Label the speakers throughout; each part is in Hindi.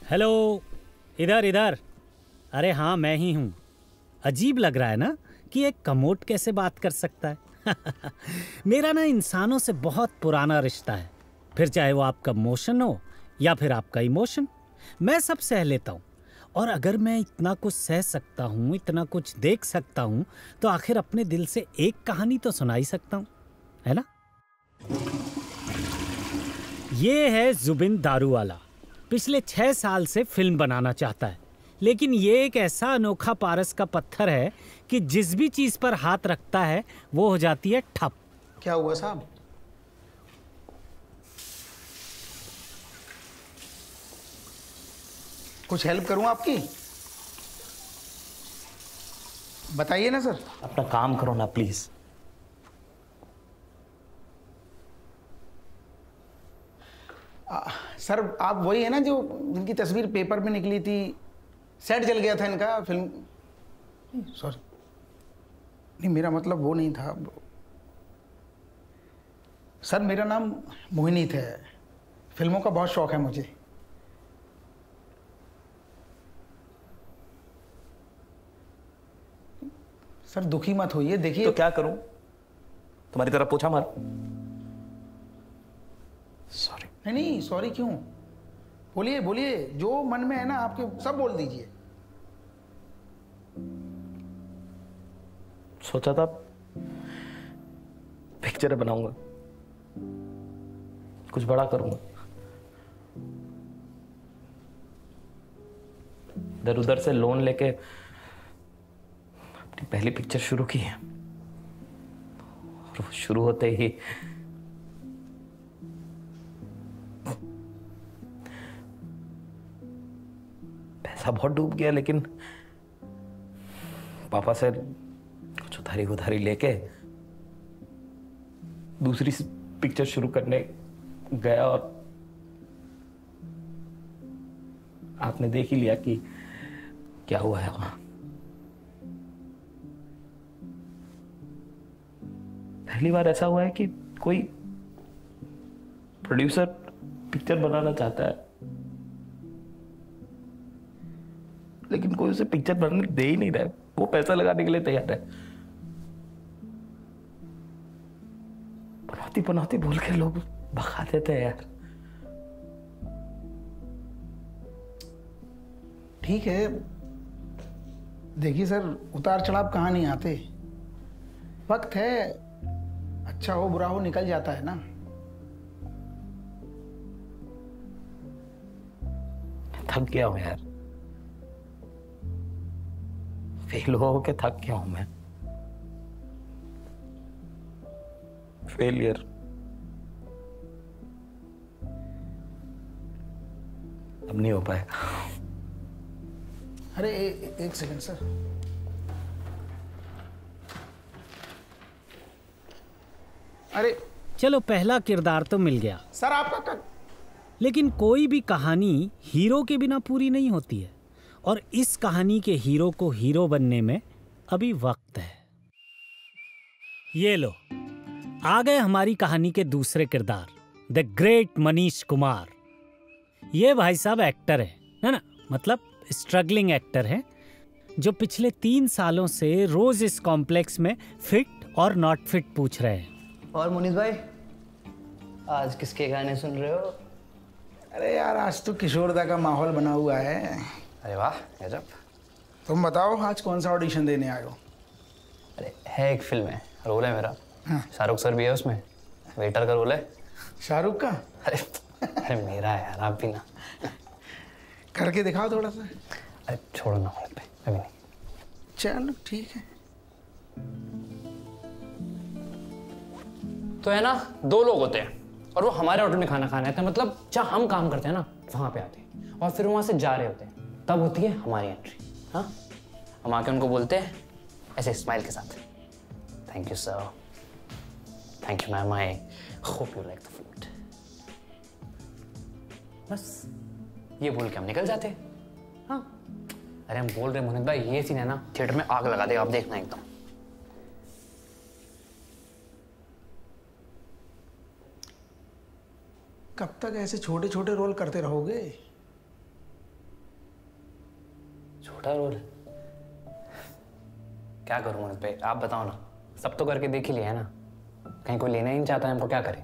Speaker 1: हेलो, इधर इधर। अरे हाँ, मैं ही हूँ। अजीब लग रहा है ना कि एक कमोड कैसे बात कर सकता है। मेरा ना इंसानों से बहुत पुराना रिश्ता है, फिर चाहे वो आपका मोशन हो या फिर आपका इमोशन, मैं सब सह लेता हूँ। और अगर मैं इतना कुछ सह सकता हूँ, इतना कुछ देख सकता हूँ, तो आखिर अपने दिल से एक कहानी तो सुना ही सकता हूँ, है ना? ये है जुबिन दारूवाला। पिछले 6 साल से फिल्म बनाना चाहता है, लेकिन ये एक ऐसा अनोखा पारस का पत्थर है कि जिस भी चीज पर हाथ रखता है वो हो जाती है ठप।
Speaker 2: क्या हुआ साहब? कुछ हेल्प करूं आपकी? बताइए ना सर।
Speaker 3: अपना काम करो ना प्लीज।
Speaker 2: सर आप वही है ना जो जिनकी तस्वीर पेपर में निकली थी, सेट जल गया था इनका फिल्म। सॉरी, नहीं मेरा मतलब वो नहीं था सर। मेरा नाम मोहिनीत है, फिल्मों का बहुत शौक है मुझे। सर दुखी मत होइए, देखिए।
Speaker 3: तो क्या करूं? तुम्हारी तरफ पूछा मार। सॉरी।
Speaker 2: नहीं सॉरी क्यों? बोलिए बोलिए, जो मन में है ना आपके सब बोल दीजिए।
Speaker 3: सोचा था पिक्चर बनाऊंगा, कुछ बड़ा करूंगा। इधर उधर से लोन लेके अपनी पहली पिक्चर शुरू की है, और वो शुरू होते ही पैसा बहुत डूब गया। लेकिन पापा से कुछ उधारी उधारी लेके दूसरी पिक्चर शुरू करने गया, और आपने देख ही लिया कि क्या हुआ है वहां। पहली बार ऐसा हुआ है कि कोई प्रोड्यूसर पिक्चर बनाना चाहता है, लेकिन कोई उसे पिक्चर बनाने दे ही नहीं रहा है। वो पैसा लगाने के लिए तैयार है। पनौती पनौती बोल के लोग भगा देते हैं यार।
Speaker 2: ठीक है, देखिए सर, उतार चढ़ाव कहाँ नहीं आते। वक्त है, अच्छा हो बुरा हो निकल जाता है ना।
Speaker 3: थक गया हूं यार, फेल हो के थक गया हूं मैं। फेलियर। अब नहीं हो पाएगा।
Speaker 2: अरे एक सेकंड सर। अरे
Speaker 1: चलो, पहला किरदार तो मिल गया।
Speaker 2: सर आपका
Speaker 1: लेकिन कोई भी कहानी हीरो के बिना पूरी नहीं होती है, और इस कहानी के हीरो को हीरो बनने में अभी वक्त है। ये लो, आ गए हमारी कहानी के दूसरे किरदार, द ग्रेट मनीष कुमार। ये भाई साहब एक्टर है ना, मतलब स्ट्रगलिंग एक्टर है, जो पिछले 3 सालों से रोज इस कॉम्प्लेक्स में फिट और नॉट फिट पूछ रहे हैं।
Speaker 4: और मुनीष भाई, आज किसके गाने सुन रहे हो?
Speaker 2: अरे यार, आज तो किशोरदा का माहौल बना हुआ है।
Speaker 4: अरे वाह, गजब।
Speaker 2: तुम बताओ आज कौन सा ऑडिशन देने आए हो?
Speaker 4: अरे है, एक फिल्म है, रोल है मेरा।
Speaker 2: हाँ।
Speaker 4: शाहरुख सर भी है उसमें, वेटर का रोल है।
Speaker 2: शाहरुख का?
Speaker 4: अरे मेरा है यार, आप भी ना।
Speaker 2: करके दिखाओ थोड़ा सा।
Speaker 4: अरे छोड़ो ना मुनीष भाई, अभी नहीं।
Speaker 2: चलो ठीक है।
Speaker 4: तो है ना, 2 लोग होते हैं और वो हमारे होटल में खाना खाने आते हैं, मतलब जहाँ हम काम करते हैं ना वहाँ पे आते हैं, और फिर वहाँ से जा रहे होते हैं, तब होती है हमारी एंट्री। हाँ, हम आके उनको बोलते हैं ऐसे स्माइल के साथ, thank you sir, thank you ma'am, I hope you like the food. बस ये बोल के हम निकल जाते हैं। हाँ, अरे हम बोल रहे मोहित भाई, ये सीन है ना थिएटर में आग लगा देगा, आप देखना एकदम।
Speaker 2: कब तक ऐसे छोटे छोटे रोल करते रहोगे?
Speaker 4: छोटा रोल क्या करूँ मोहित भाई, आप बताओ ना। सब तो करके देख ही लिया है ना, कहीं कोई लेना ही नहीं चाहता है हमको, क्या करें।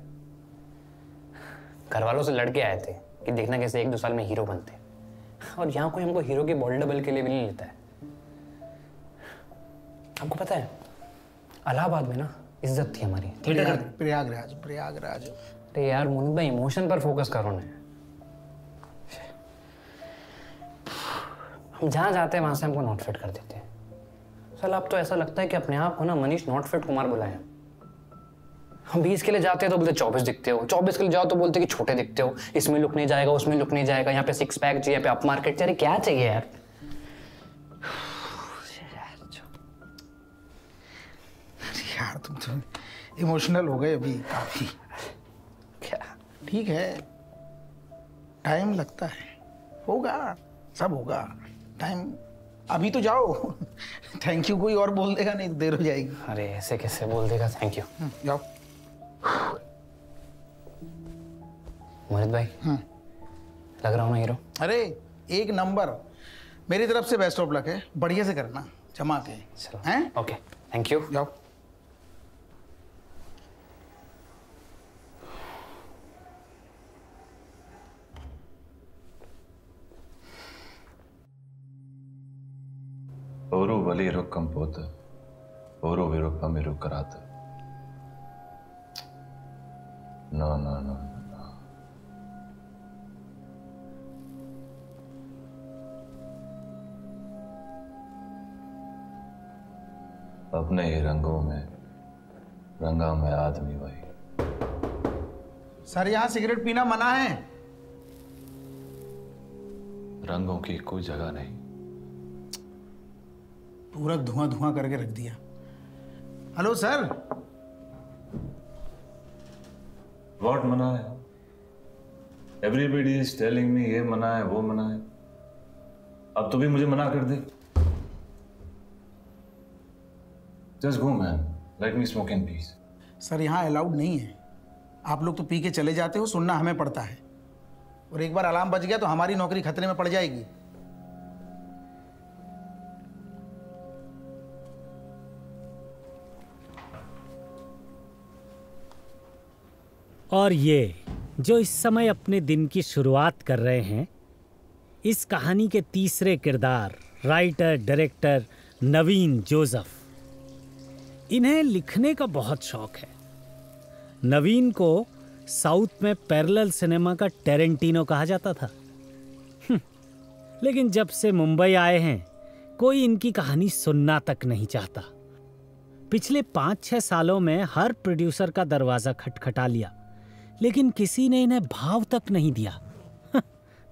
Speaker 4: घर वालों से लड़के आए थे कि देखना कैसे 1-2 साल में हीरो बनते, और यहाँ कोई हमको हीरो के बॉडी डबल के लिए भी नहीं लेता है। आपको पता है इलाहाबाद में ना इज्जत थी हमारी थिएटर।
Speaker 2: प्रयागराज प्रयागराज।
Speaker 4: अरे यार मोहित भाई, इमोशन पर फोकस करो ना। हम जहाँ जाते हैं वहां से हमको नॉट फिट कर देते हैं। साल अब तो ऐसा लगता है कि अपने आप को ना मनीष नॉट फिट कुमार बुलाए। हम 20 के लिए जाते हैं तो बोलते 24 दिखते हो, 24 के लिए जाओ तो बोलते कि छोटे दिखते हो, इसमें लुक नहीं जाएगा, उसमें लुक नहीं जाएगा, यहाँ पे 6 पैक चाहिए, यहाँ पे अप मार्केट चाहिए। क्या चाहिए यार।
Speaker 2: यार तुम तो इमोशनल हो गए अभी काफी।
Speaker 4: क्या
Speaker 2: ठीक है, टाइम लगता है, होगा, सब होगा। टाइम अभी तो जाओ। थैंक यू कोई और बोल देगा, नहीं तो देर हो जाएगी।
Speaker 4: अरे ऐसे कैसे बोल देगा थैंक यू।
Speaker 2: जाओ।
Speaker 4: मोहित भाई लग रहा हूँ ना हीरो।
Speaker 2: अरे एक नंबर, मेरी तरफ से बेस्ट ऑफ लक है, बढ़िया से करना जमा के।
Speaker 4: चलो
Speaker 2: हैं?
Speaker 4: Okay thank you.
Speaker 2: जाओ।
Speaker 5: ओरू वली रुक्कम पोत ओरू विरुक्कम इरुक्करात नो नो नो नो। अपने ही रंगों में रंगा में आदमी वही।
Speaker 2: सर यहाँ सिगरेट पीना मना है।
Speaker 5: रंगों की कोई जगह नहीं।
Speaker 2: पूरा धुआं धुआं करके रख दिया। Hello sir.
Speaker 5: व्हाट मना है? एवरीबडी इज टेलिंग मी ये मना है वो मना है, अब तो भी मुझे मना कर दे। Just go man, let me smoke in peace.
Speaker 2: Sir यहाँ अलाउड नहीं है, आप लोग तो पी के चले जाते हो, सुनना हमें पड़ता है, और एक बार अलार्म बज गया तो हमारी नौकरी खतरे में पड़ जाएगी।
Speaker 1: और ये जो इस समय अपने दिन की शुरुआत कर रहे हैं, इस कहानी के तीसरे किरदार राइटर डायरेक्टर नवीन जोसेफ। इन्हें लिखने का बहुत शौक है। नवीन को साउथ में पैरेलल सिनेमा का टेरेंटिनो कहा जाता था। लेकिन जब से मुंबई आए हैं कोई इनकी कहानी सुनना तक नहीं चाहता। पिछले 5-6 सालों में हर प्रोड्यूसर का दरवाजा खटखटा लिया, लेकिन किसी ने इन्हें भाव तक नहीं दिया।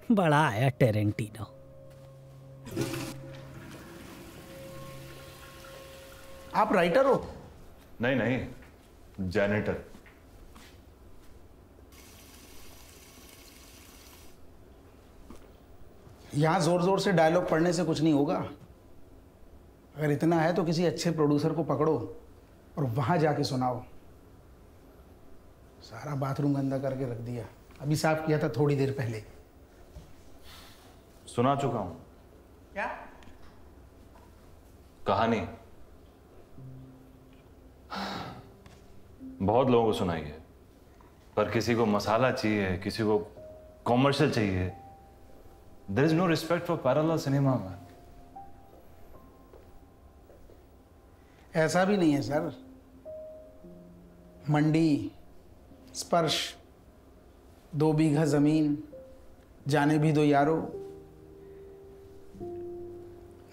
Speaker 1: बड़ा आया टेरेंटिनो।
Speaker 2: आप राइटर हो?
Speaker 5: नहीं नहीं, जैनेटर।
Speaker 2: यहां जोर जोर से डायलॉग पढ़ने से कुछ नहीं होगा। अगर इतना है तो किसी अच्छे प्रोड्यूसर को पकड़ो और वहां जाके सुनाओ। सारा बाथरूम गंदा करके रख दिया, अभी साफ किया था थोड़ी देर पहले।
Speaker 5: सुना चुका हूं।
Speaker 2: क्या?
Speaker 5: कहानी बहुत लोगों को सुनाई है, पर किसी को मसाला चाहिए, किसी को कॉमर्शियल चाहिए। There is no respect for parallel cinema man.
Speaker 2: ऐसा भी नहीं है सर। मंडी, स्पर्श, 2 बीघा जमीन, जाने भी दो यारो,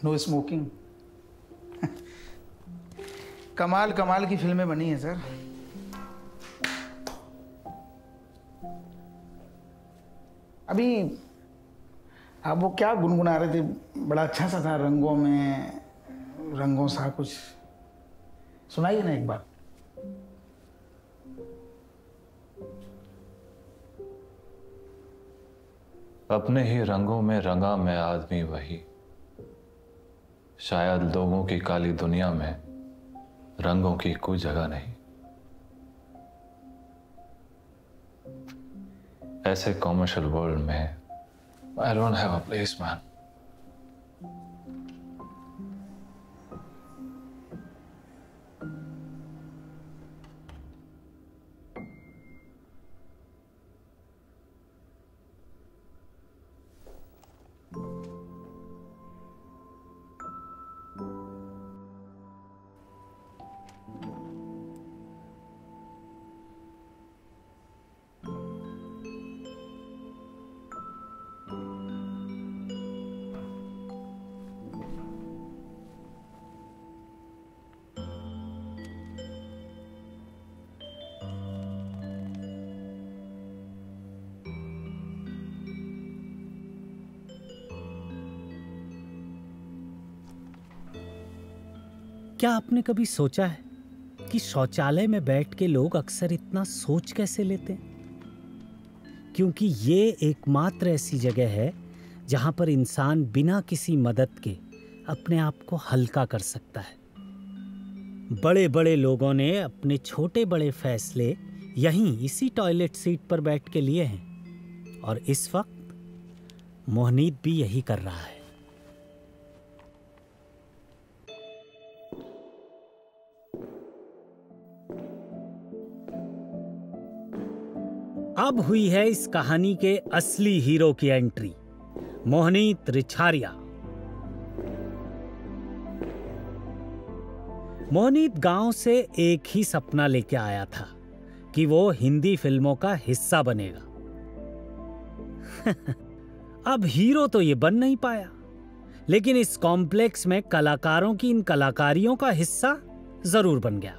Speaker 2: नो स्मोकिंग। कमाल कमाल की फिल्में बनी हैं सर। अभी आप वो क्या गुनगुना रहे थे, बड़ा अच्छा सा था, रंगों में रंगों सा कुछ सुनाइए ना एक बार।
Speaker 5: अपने ही रंगों में रंगा मैं आदमी वही, शायद लोगों की काली दुनिया में रंगों की कोई जगह नहीं। ऐसे कॉमर्शियल वर्ल्ड में I don't have a place man.
Speaker 1: क्या आपने कभी सोचा है कि शौचालय में बैठ के लोग अक्सर इतना सोच कैसे लेते हैं? क्योंकि ये एकमात्र ऐसी जगह है जहां पर इंसान बिना किसी मदद के अपने आप को हल्का कर सकता है। बड़े बड़े लोगों ने अपने छोटे बड़े फैसले यहीं इसी टॉयलेट सीट पर बैठ के लिए हैं, और इस वक्त मोहनीत भी यही कर रहा है। अब हुई है इस कहानी के असली हीरो की एंट्री, मोहनीत रिछारिया। मोहनीत गांव से एक ही सपना लेके आया था कि वो हिंदी फिल्मों का हिस्सा बनेगा। अब हीरो तो ये बन नहीं पाया, लेकिन इस कॉम्प्लेक्स में कलाकारों की इन कलाकारियों का हिस्सा जरूर बन गया।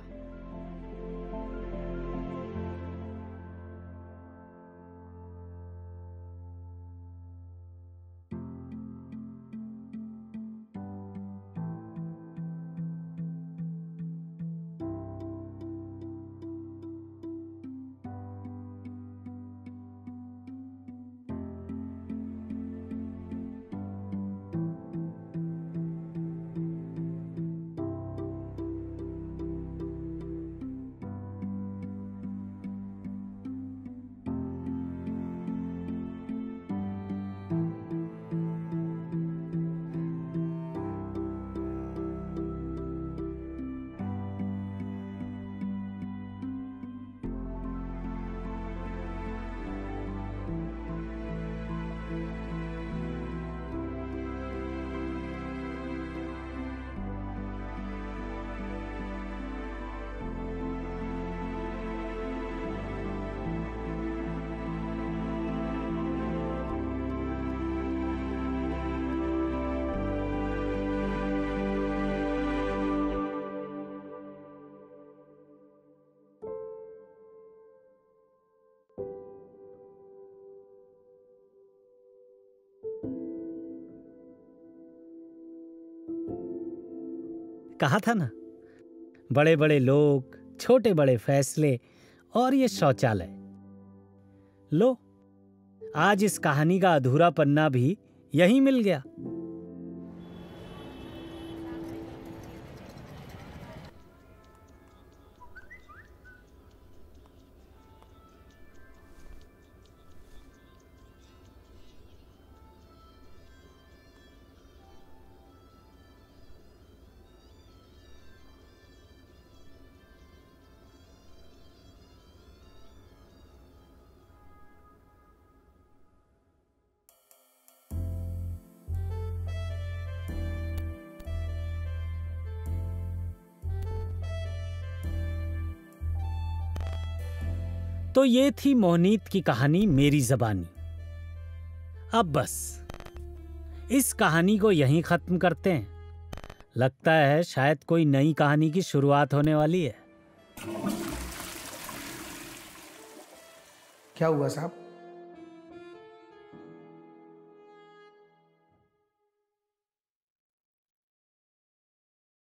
Speaker 1: कहा था ना, बड़े बड़े लोग, छोटे बड़े फैसले और ये शौचालय। लो, आज इस कहानी का अधूरा पन्ना भी यहीं मिल गया। तो ये थी मोहनीत की कहानी मेरी ज़बानी। अब बस इस कहानी को यहीं खत्म करते हैं। लगता है शायद कोई नई कहानी की शुरुआत होने वाली है।
Speaker 2: क्या हुआ साहब?